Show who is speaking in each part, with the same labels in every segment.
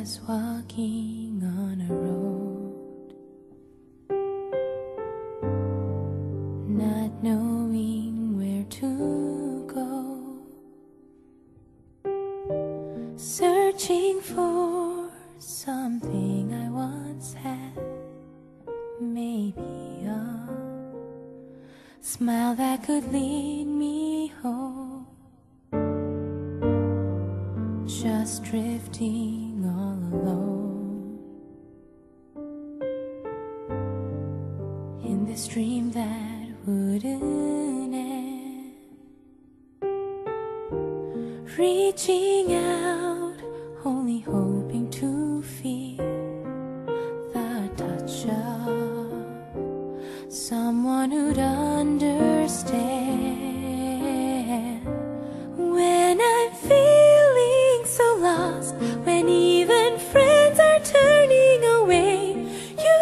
Speaker 1: was walking on a road, not knowing where to go, searching for something I once had, maybe a smile that could lead me home. Just drifting all alone in this dream that wouldn't end, reaching out, only hoping to feel the touch of someone who'd understand when I'm feeling so lost, when even friends are turning away. You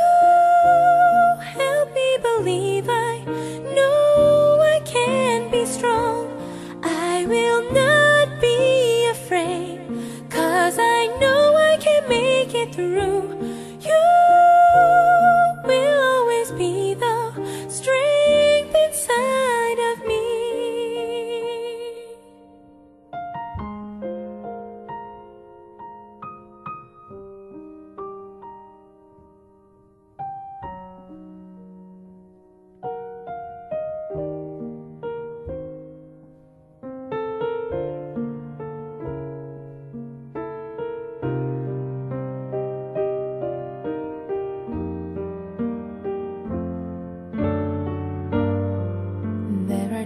Speaker 1: help me believe I know I can be strong. I will not be afraid, 'cause I know I can make it through. You will always be the strength inside of me.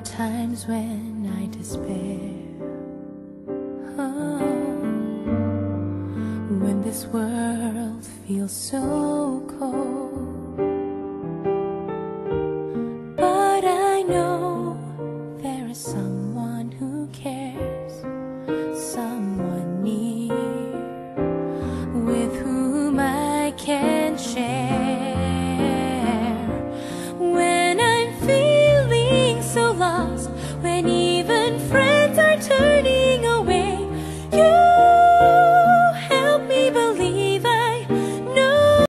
Speaker 1: Times when I despair, oh, when this world feels so cold,